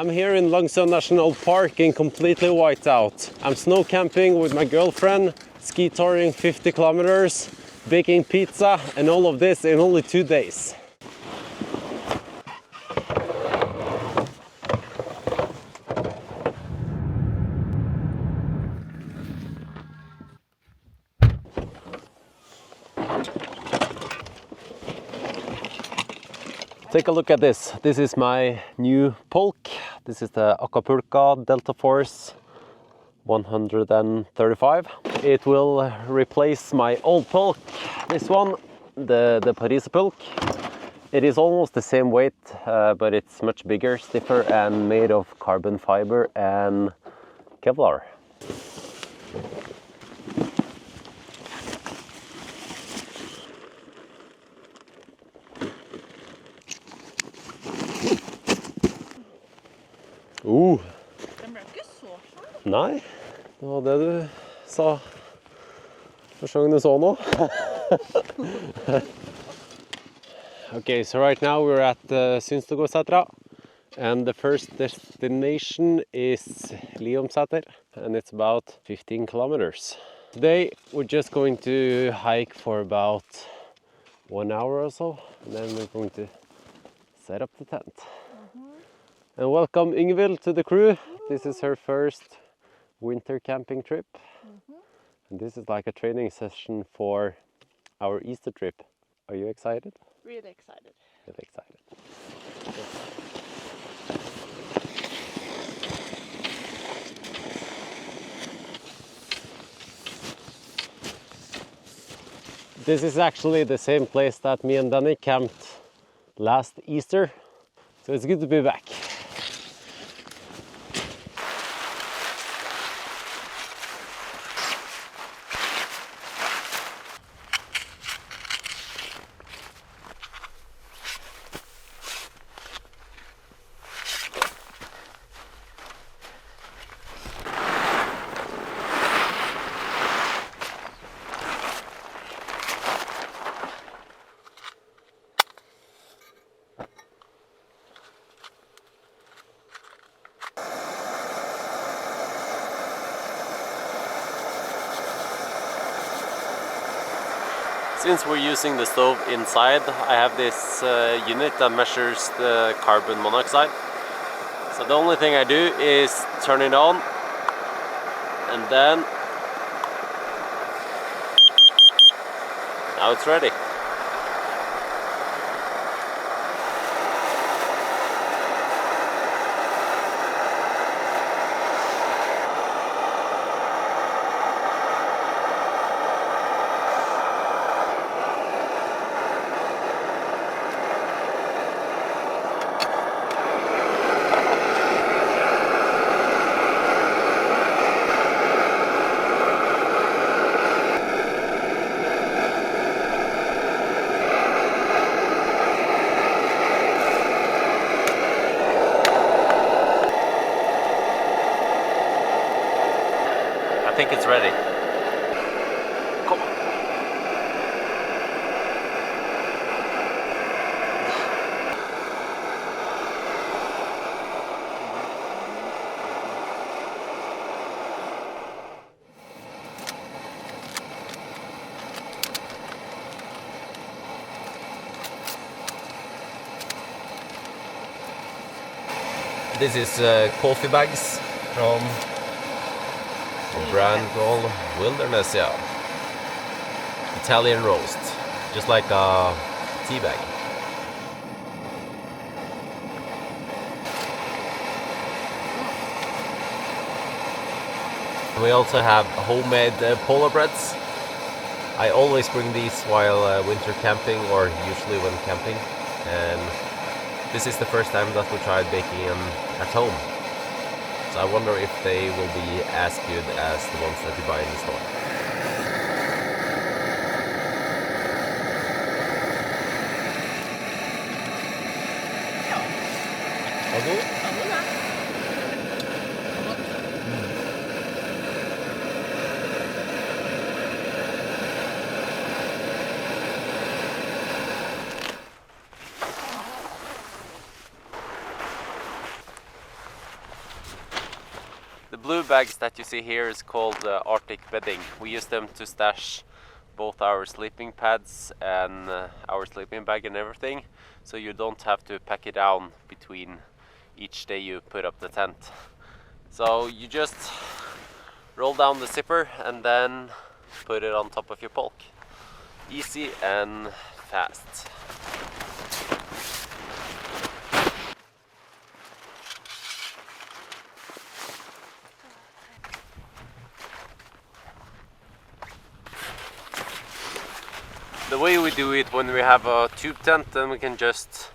I'm here in Langsua National Park and completely white out. I'm snow camping with my girlfriend, ski touring 50 kilometers, baking pizza, and all of this in only 2 days. Take a look at this. This is my new pulk. This is the Acapulka Delta Force 135. It will replace my old pulk, this one, the Paris pulk. It is almost the same weight, but it's much bigger, stiffer, and made of carbon fiber and Kevlar. Den ble ikke så svær. Nei, det var det du sa første gang du så nå. Okay, so right now we're at Synstegardsetra, and the first destination is Liomseter, and it's about 15 kilometers. Today we're just going to hike for about 1 hour or so, and then we're going to set up the tent. And welcome Ingvild to the crew. This is her first winter camping trip. And this is like a training session for our Easter trip. Are you excited? Really excited. Really excited. This is actually the same place that me and Danny camped last Easter. So it's good to be back. Since we're using the stove inside, I have this unit that measures the carbon monoxide. So the only thing I do is turn it on, and then now it's ready. I think it's ready. Come on. This is coffee bags from a brand called Wilderness, yeah. Italian roast, just like a tea bag. We also have homemade polar breads. I always bring these while winter camping, or usually when camping. And this is the first time that we tried baking them at home. So I wonder if they will be as good as the ones that you buy in the store. The blue bags that you see here is called Arctic bedding. We use them to stash both our sleeping pads and our sleeping bag and everything, so you don't have to pack it down between each day you put up the tent. So you just roll down the zipper and then put it on top of your pulk. Easy and fast. The way we do it when we have a tube tent, then we can just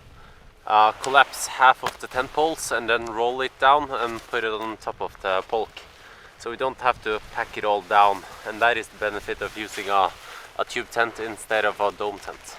collapse half of the tent poles and then roll it down and put it on top of the pulk. So we don't have to pack it all down, and that is the benefit of using a tube tent instead of a dome tent.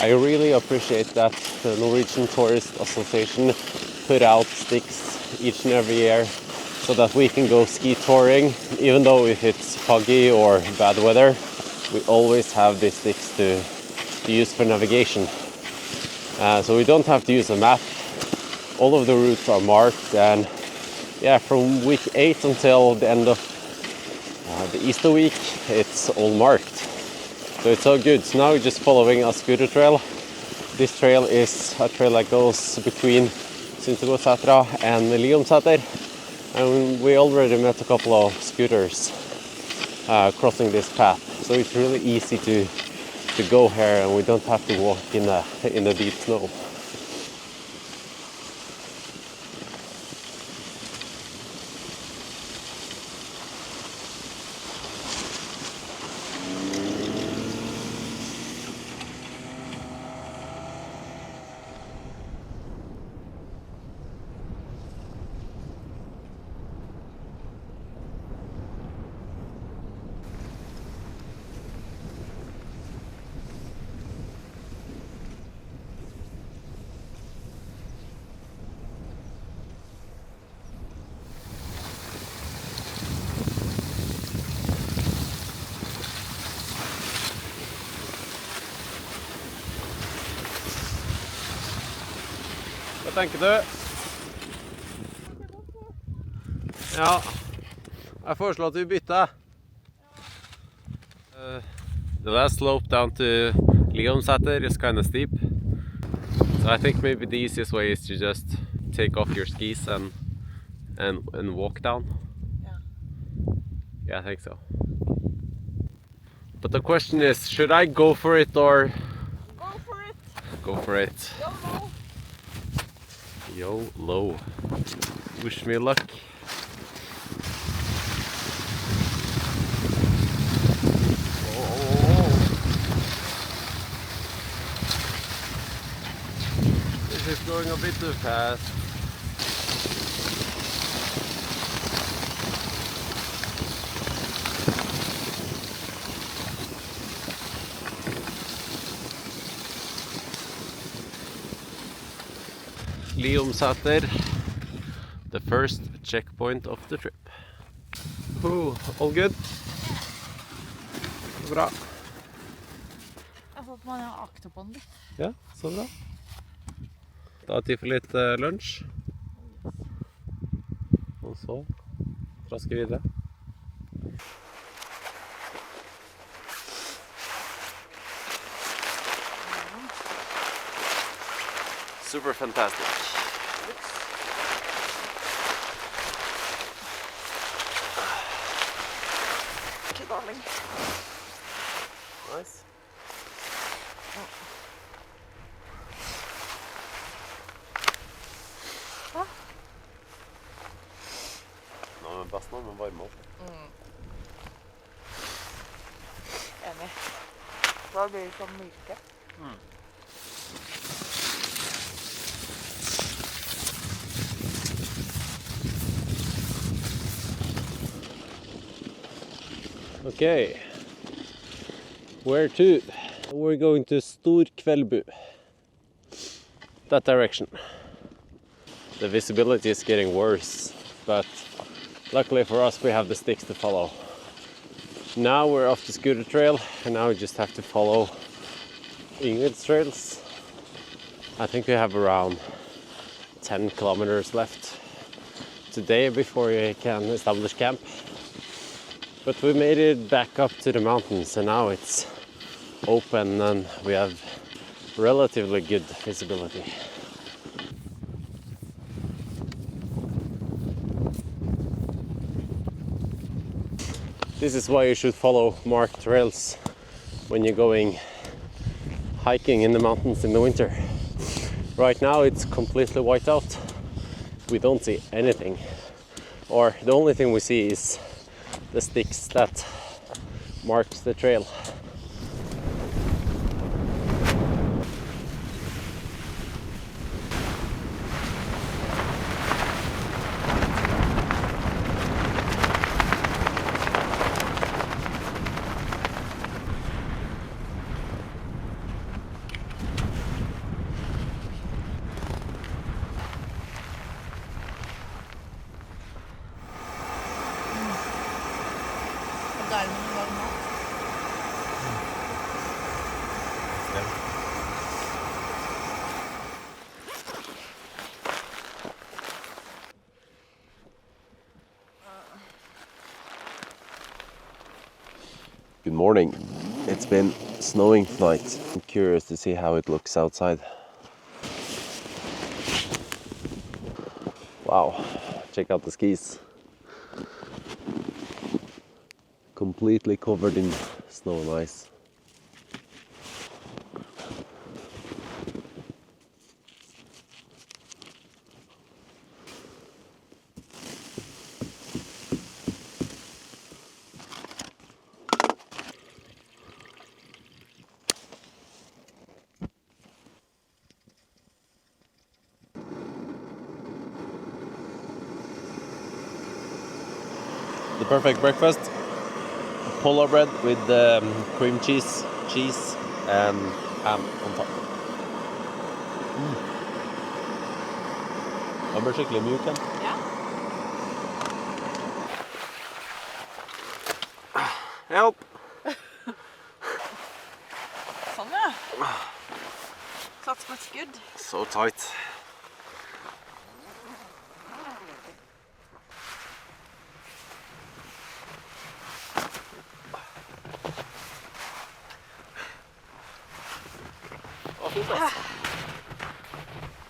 I really appreciate that the Norwegian Tourist Association put out sticks each and every year so that we can go ski touring. Even though if it's foggy or bad weather, we always have these sticks to use for navigation. So we don't have to use a map. All of the routes are marked, and yeah, from week 8 until the end of the Easter week, it's all marked. So it's all good. So now we're just following a scooter trail. This trail is a trail that goes between Synstegardsetra and Liomseter. And we already met a couple of scooters crossing this path. So it's really easy to go here, and we don't have to walk in the deep snow. Hva tenker du? Ja, jeg foreslår at vi bytter. The last slope down to Liomseter is kind of steep. So I think maybe the easiest way is to just take off your skis and walk down. Yeah. Yeah, I think so. But the question is, should I go for it or... Go for it! Go for it. YOLO. Wish me luck. Oh. This is going a bit too fast. Liomseter, the first checkpoint of the trip. Ooh, all good? Bra. Jeg har fått meg en akte på den litt. Ja, så bra. Da er det tid for litt lunsj. Og så trasker vi videre. Super fantastic. Okay, darling. Nice. Hva? Nå er det best nå, men varme opp. lenge. Da blir det sånn myke. Okay, where to? We're going to Storkvolbu. That direction. The visibility is getting worse, but luckily for us we have the sticks to follow. Now we're off the scooter trail, and now we just have to follow Ingrid's trails. I think we have around 10 kilometers left today before we can establish camp. But we made it back up to the mountains, and now it's open and we have relatively good visibility. This is why you should follow marked trails when you're going hiking in the mountains in the winter. Right now it's completely white out. We don't see anything, or the only thing we see is the sticks that marks the trail. Good morning. It's been snowing tonight. I'm curious to see how it looks outside. Wow, check out the skis. Completely covered in snow and ice. The perfect breakfast: polo bread with cream cheese, and ham on top. Den ble skikkelig mjuk, den. Ja. Help! Sånn, ja. Sats på et skudd. So tight.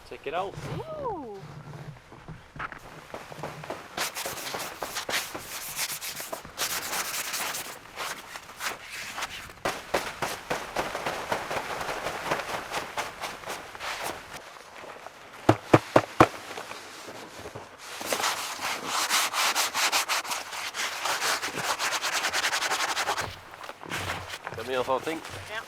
Check it out. Ooh. Det er mye sånne ting. Ja.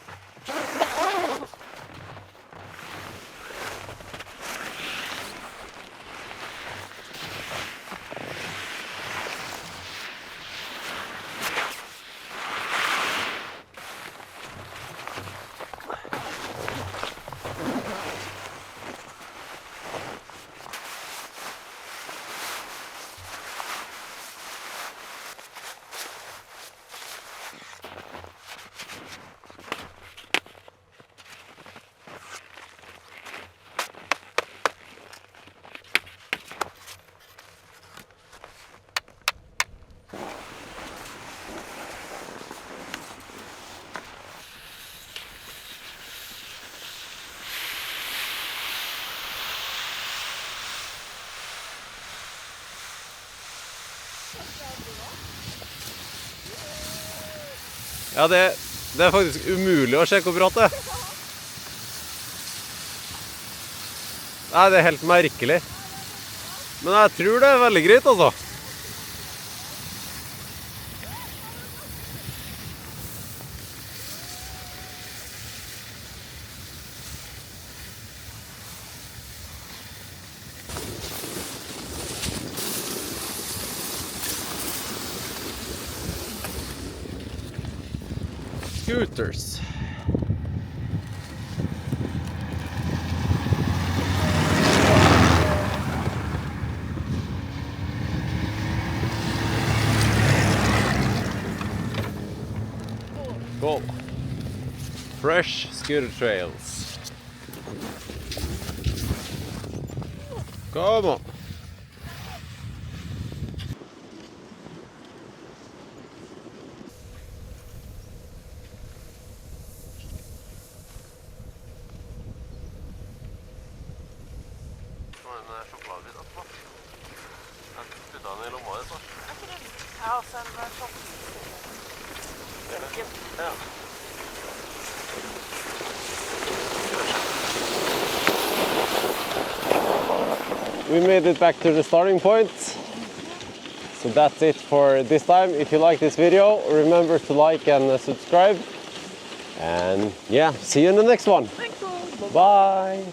Ja, det er faktisk umulig å se hvor bratt det er. Nei, det er helt merkelig. Men jeg tror det er veldig greit, altså. scooters. Cool. Fresh scooter trails. Come on. Ja, og så en sjokolade. Ja. We made it back to the starting point. So that's it for this time. If you like this video, remember to like and subscribe. And yeah, see you in the next one. Thank you. Bye.